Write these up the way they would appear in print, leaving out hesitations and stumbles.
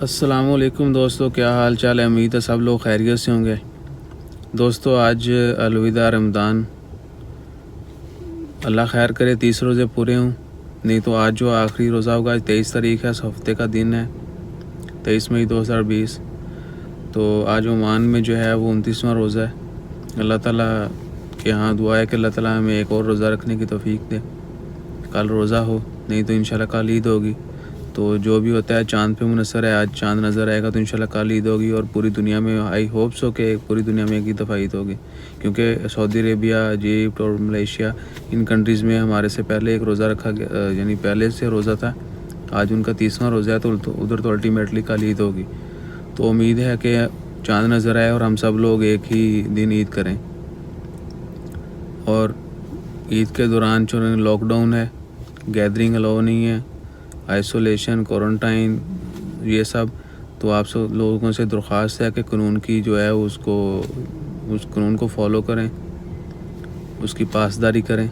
السلام علیکم دوستو، کیا حال چال ہے؟ امید ہے سب لوگ خیریت سے ہوں گے۔ دوستو آج الوداع رمضان، اللہ خیر کرے 30 روزے پورے ہوں، نہیں تو آج جو آخری روزہ ہوگا 23 تاریخ ہے، اس ہفتے کا دن ہے 23 مئی 2020۔ تو آج عمان میں جو ہے وہ 29واں روزہ ہے۔ اللہ تعالیٰ کے ہاں دعا ہے کہ اللہ تعالیٰ ہمیں ایک اور روزہ رکھنے کی توفیق دے، کل روزہ ہو، نہیں تو انشاءاللہ کل عید ہوگی۔ تو جو بھی ہوتا ہے چاند پہ منحصر ہے، آج چاند نظر آئے گا تو انشاءاللہ کل عید ہوگی، اور پوری دنیا میں آئی ہوپس ہو کہ پوری دنیا میں ایک ہی دفعہ عید ہوگی، کیونکہ سعودی عربیہ، ایجپٹ اور ملیشیا ان کنٹریز میں ہمارے سے پہلے ایک روزہ رکھا گیا، یعنی پہلے سے روزہ تھا، آج ان کا 30واں روزہ ہے، تو ادھر تو الٹیمیٹلی کل عید ہوگی۔ تو امید ہے کہ چاند نظر آئے اور ہم سب لوگ ایک ہی دن عید کریں۔ اور عید کے دوران جو لاک ڈاؤن ہے، گیدرنگ الاؤ نہیں ہے، آئسولیشن، کوارنٹائن، یہ سب، تو آپ سب لوگوں سے درخواست ہے کہ قانون کی جو ہے اس قانون کو فالو کریں، اس کی پاسداری کریں،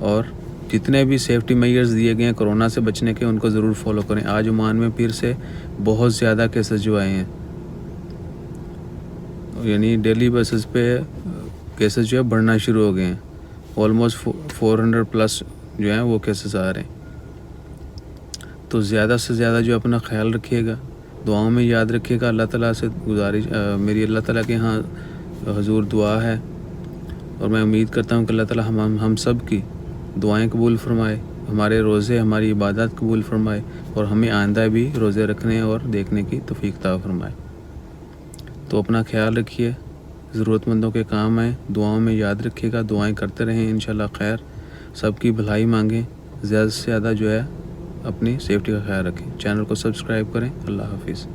اور جتنے بھی سیفٹی میجرز دیے گئے ہیں کرونا سے بچنے کے ان کو ضرور فالو کریں۔ آج عمان میں پھر سے بہت زیادہ کیسز جو آئے ہیں، یعنی ڈیلی بیسس پہ کیسز جو ہے بڑھنا شروع ہو گئے ہیں، آلموسٹ 400+ جو ہیں وہ کیسز آ رہے ہیں۔ تو زیادہ سے زیادہ جو اپنا خیال رکھیے گا، دعاؤں میں یاد رکھیے گا۔ اللہ تعالیٰ سے گزارش، میری اللہ تعالیٰ کے ہاں حضور دعا ہے، اور میں امید کرتا ہوں کہ اللہ تعالیٰ ہم سب کی دعائیں قبول فرمائے، ہمارے روزے، ہماری عبادات قبول فرمائے، اور ہمیں آئندہ بھی روزے رکھنے اور دیکھنے کی توفیق عطا فرمائے۔ تو اپنا خیال رکھیے، ضرورت مندوں کے کام آئیں، دعاؤں میں یاد رکھیے گا، دعائیں کرتے رہیں، انشاءاللہ خیر، سب کی بھلائی مانگیں، زیادہ سے زیادہ جو ہے اپنی سیفٹی کا خیال رکھیں۔ چینل کو سبسکرائب کریں۔ اللہ حافظ۔